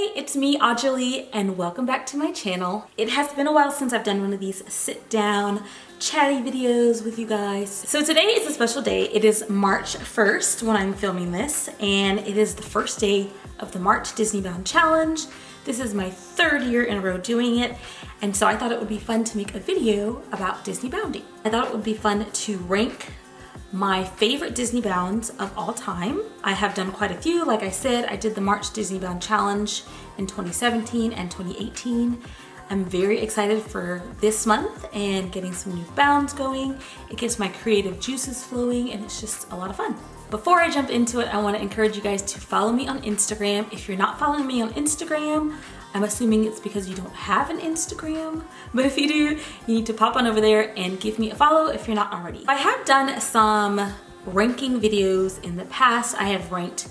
Hey, it's me, Audrey Lee, and welcome back to my channel. It has been a while since I've done one of these sit-down, chatty videos with you guys. So today is a special day. It is March 1st when I'm filming this, and it is the first day of the March Disneybound Challenge. This is my third year in a row doing it, and so I thought it would be fun to make a video about Disneybounding. I thought it would be fun to rank my favorite Disneybounds of all time. I have done quite a few. Like I said, I did the March Disneybound Challenge in 2017 and 2018. I'm very excited for this month and getting some new bounds going. It gets my creative juices flowing and it's just a lot of fun. Before I jump into it, I want to encourage you guys to follow me on Instagram. If you're not following me on Instagram, I'm assuming it's because you don't have an Instagram, but if you do, you need to pop on over there and give me a follow if you're not already. I have done some ranking videos in the past. I have ranked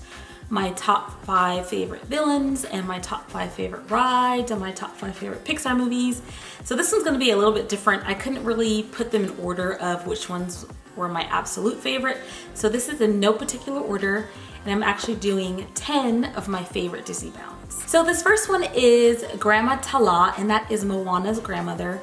my top 5 favorite villains and my top 5 favorite rides and my top 5 favorite Pixar movies. So this one's gonna be a little bit different. I couldn't really put them in order of which ones were my absolute favorite. So this is in no particular order, and I'm actually doing 10 of my favorite Disneybounds. So this first one is Grandma Tala, and that is Moana's grandmother.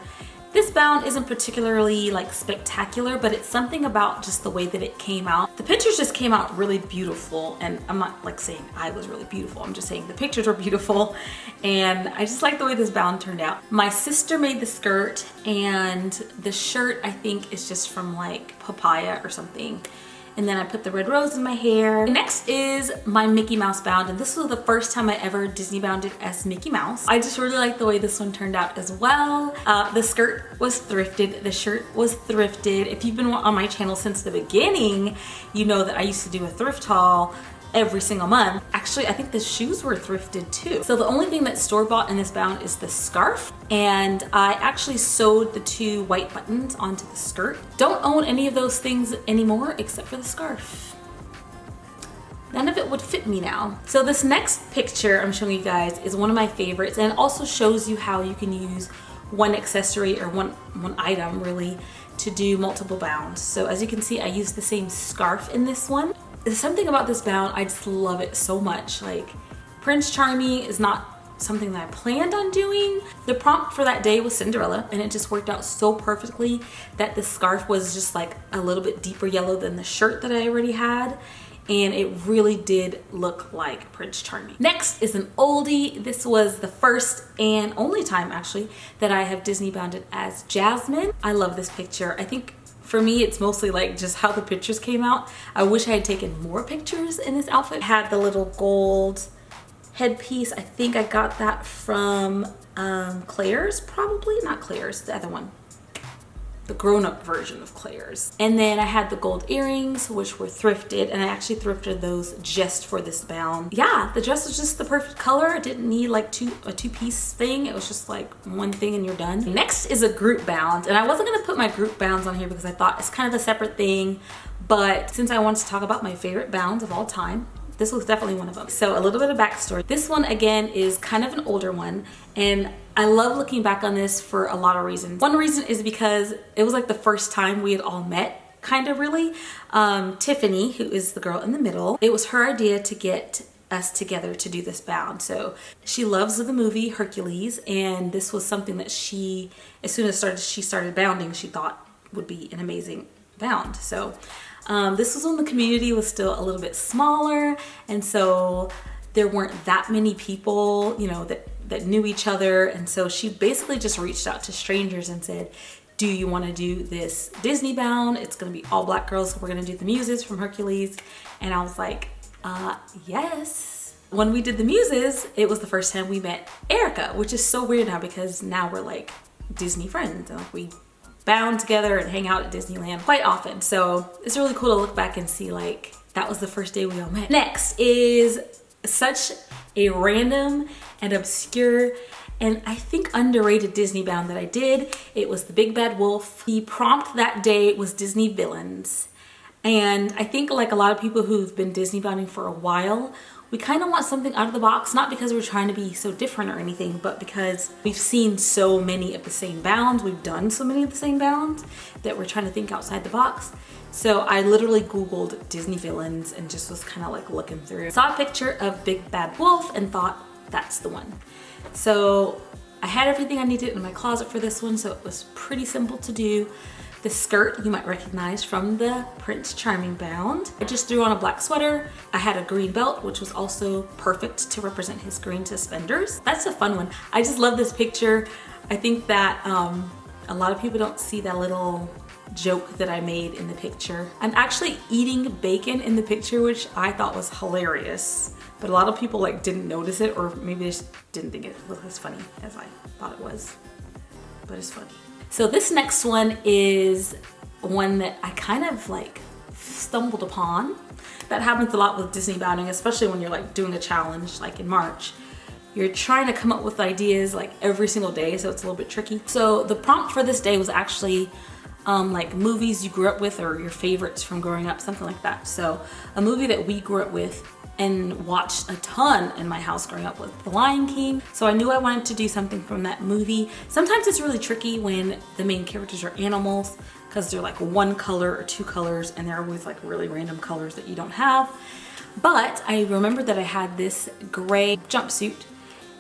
This bound isn't particularly like spectacular, but it's something about just the way that it came out. The pictures just came out really beautiful, and I'm not like saying I was really beautiful. I'm just saying the pictures were beautiful, and I just like the way this bound turned out. My sister made the skirt, and the shirt I think is just from like Papaya or something. And then I put the red rose in my hair. Next is my Mickey Mouse bound, and this was the first time I ever Disneybounded as Mickey Mouse. I just really like the way this one turned out as well. The skirt was thrifted, the shirt was thrifted. If you've been on my channel since the beginning, you know that I used to do a thrift haul every single month. Actually, I think the shoes were thrifted too. So the only thing that's store-bought in this bound is the scarf, and I actually sewed the 2 white buttons onto the skirt. Don't own any of those things anymore except for the scarf. None of it would fit me now. So this next picture I'm showing you guys is one of my favorites, and it also shows you how you can use one accessory or one item really to do multiple bounds. So as you can see, I used the same scarf in this one. There's something about this bound, I just love it so much. Like, Prince Charming is not something that I planned on doing. The prompt for that day was Cinderella, and it just worked out so perfectly that the scarf was just like a little bit deeper yellow than the shirt that I already had, and it really did look like Prince Charming. Next is an oldie. This was the first and only time actually that I have Disneybounded as Jasmine. I love this picture. I think for me, it's mostly like just how the pictures came out. I wish I had taken more pictures in this outfit. It had the little gold headpiece. I think I got that from Claire's, probably. Not Claire's, the other one. The grown-up version of Claire's. And then I had the gold earrings, which were thrifted, and I actually thrifted those just for this bound. Yeah, the dress was just the perfect color. It didn't need like a two-piece thing. It was just like one thing and you're done. Next is a group bound, and I wasn't gonna put my group bounds on here because I thought it's kind of a separate thing, but since I wanted to talk about my favorite bounds of all time, this was definitely one of them. So a little bit of backstory. This one again is kind of an older one, and I love looking back on this for a lot of reasons. One reason is because it was like the first time we had all met, kind of really. Tiffany, who is the girl in the middle, it was her idea to get us together to do this bound. So she loves the movie Hercules, and this was something that she, as soon as she started bounding, she thought would be an amazing bound. So this was when the community was still a little bit smaller, and so there weren't that many people, you know, that knew each other. And so she basically just reached out to strangers and said, do you want to do this Disney bound? It's going to be all black girls, so we're going to do the muses from Hercules. And I was like, yes. When we did the muses, it was the first time we met Erica, which is so weird now because now we're like Disney friends, and like we bound together and hang out at Disneyland quite often. So it's really cool to look back and see like that was the first day we all met. Next is such a random and obscure and I think underrated Disney bound that I did. It was the Big Bad Wolf. The prompt that day was Disney villains. And I think like a lot of people who've been Disney bounding for a while, we kind of want something out of the box, not because we're trying to be so different or anything, but because we've seen so many of the same bounds, we've done so many of the same bounds that we're trying to think outside the box. So I literally Googled Disney villains and just was kind of like looking through. Saw a picture of Big Bad Wolf and thought, that's the one. So I had everything I needed in my closet for this one, so it was pretty simple to do. The skirt you might recognize from the Prince Charming bound. I just threw on a black sweater. I had a green belt, which was also perfect to represent his green suspenders. That's a fun one. I just love this picture. I think that a lot of people don't see that little joke that I made in the picture. I'm actually eating bacon in the picture, which I thought was hilarious. But a lot of people like didn't notice it, or maybe they just didn't think it was as funny as I thought it was. But it's funny. So this next one is one that I kind of like stumbled upon. That happens a lot with Disneybounding, especially when you're like doing a challenge like in March. You're trying to come up with ideas like every single day, so it's a little bit tricky. So the prompt for this day was actually like movies you grew up with or your favorites from growing up, something like that. So a movie that we grew up with and watched a ton in my house growing up was The Lion King. So I knew I wanted to do something from that movie. Sometimes it's really tricky when the main characters are animals because they're like one color or two colors, and they're always like really random colors that you don't have. But I remembered that I had this gray jumpsuit,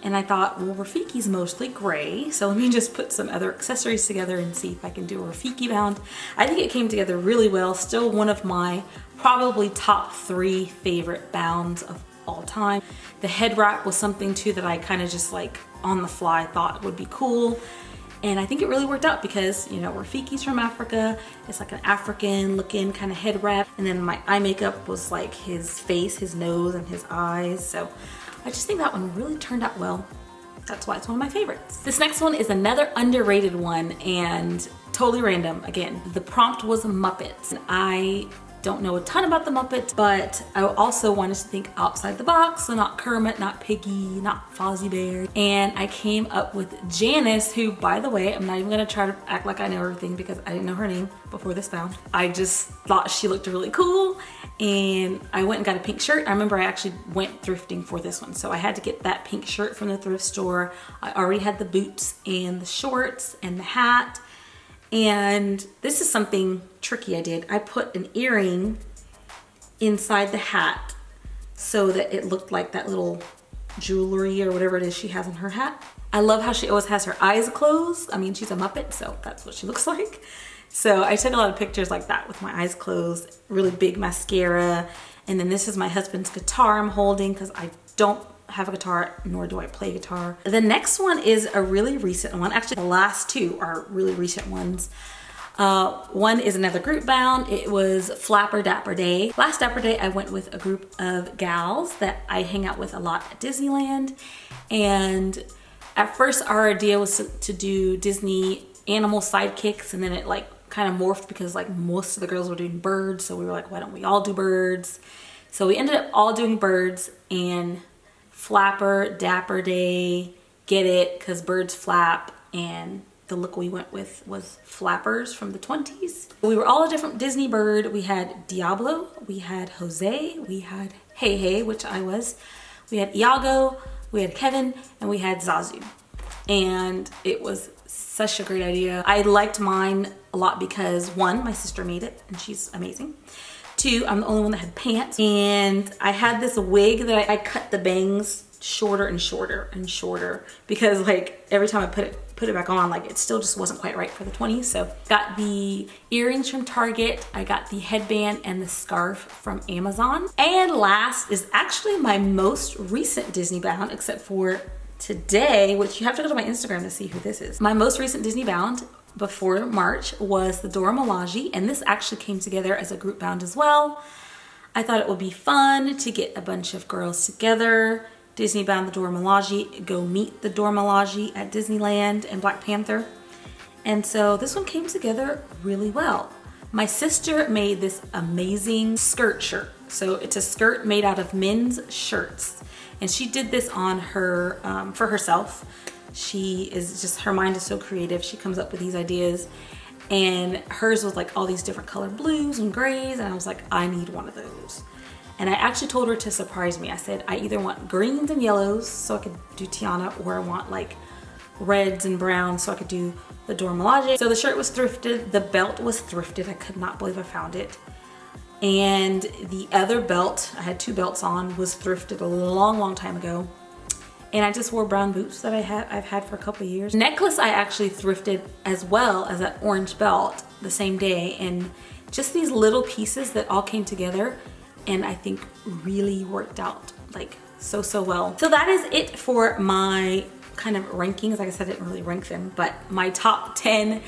and I thought, well, Rafiki's mostly gray, so let me just put some other accessories together and see if I can do a Rafiki bound. I think it came together really well. Still one of my probably top 3 favorite bounds of all time. The head wrap was something too that I kind of just like on the fly thought would be cool. And I think it really worked out because, you know, Rafiki's from Africa. It's like an African looking kind of head wrap. And then my eye makeup was like his face, his nose, and his eyes. So I just think that one really turned out well. That's why it's one of my favorites. This next one is another underrated one and totally random. Again, the prompt was Muppets. And I don't know a ton about the Muppets, but I also wanted to think outside the box. So not Kermit, not Piggy, not Fozzie Bear. And I came up with Janice, who, by the way, I'm not even gonna try to act like I know everything because I didn't know her name before this bound. I just thought she looked really cool, and I went and got a pink shirt. I remember I actually went thrifting for this one, so I had to get that pink shirt from the thrift store. I already had the boots and the shorts and the hat. And this is something tricky I did. I put an earring inside the hat so that it looked like that little jewelry or whatever it is she has in her hat. I love how she always has her eyes closed. I mean, she's a Muppet, so that's what she looks like. So I took a lot of pictures like that with my eyes closed, really big mascara. And then this is my husband's guitar I'm holding because I don't have a guitar, nor do I play guitar. The next one is a really recent one. Actually, the last 2 are really recent ones. One is another group bound. It was Flapper Dapper Day. Last Dapper Day, I went with a group of gals that I hang out with a lot at Disneyland. And at first, our idea was to do Disney animal sidekicks, and then it like kind of morphed because like most of the girls were doing birds. So we were like, why don't we all do birds? So we ended up all doing birds, and Flapper Dapper Day, get it, because birds flap, and the look we went with was flappers from the 20s. We were all a different Disney bird. We had Diablo, we had Jose, we had Hey Hey, which I was, we had Iago, we had Kevin, and we had Zazu. And it was such a great idea. I liked mine a lot because 1, my sister made it, and she's amazing. 2, I'm the only one that had pants, and I had this wig that I cut the bangs shorter and shorter and shorter because like every time I put it back on, like it still just wasn't quite right for the 20s. So got the earrings from Target, I got the headband and the scarf from Amazon. And last is actually my most recent Disney bound, except for today, which you have to go to my Instagram to see who this is. My most recent Disney bound before March was the Dora Mulashi, and this actually came together as a group bound as well. I thought it would be fun to get a bunch of girls together, Disney bound the Dora Mulashi, go meet the Dora Mulashi at Disneyland and Black Panther. And so this one came together really well. My sister made this amazing skirt shirt. So it's a skirt made out of men's shirts, and she did this on her for herself. She is just, her mind is so creative. She comes up with these ideas, and hers was like all these different colored blues and grays, and I was like, I need one of those. And I actually told her to surprise me. I said, I either want greens and yellows so I could do Tiana, or I want like reds and browns so I could do the Dora Milaje. So the shirt was thrifted, the belt was thrifted. I could not believe I found it. And the other belt, I had 2 belts on, was thrifted a long, long time ago. And I just wore brown boots that I've had for a couple of years. Necklace I actually thrifted as well as that orange belt the same day, and just these little pieces that all came together and I think really worked out like so well. So that is it for my kind of rankings. Like I said, I didn't really rank them, but my top 10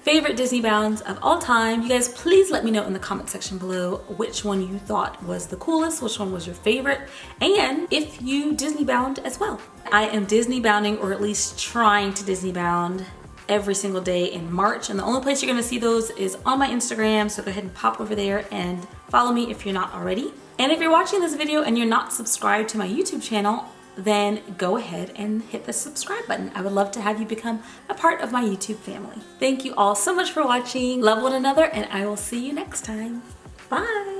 favorite Disneybounds of all time. You guys, please let me know in the comment section below which one you thought was the coolest, which one was your favorite, and if you Disneybound as well. I am Disneybounding, or at least trying to Disneybound, every single day in March, and the only place you're gonna see those is on my Instagram, so go ahead and pop over there and follow me if you're not already. And if you're watching this video and you're not subscribed to my YouTube channel, then go ahead and hit the subscribe button. I would love to have you become a part of my YouTube family. Thank you all so much for watching. Love one another, and I will see you next time. Bye.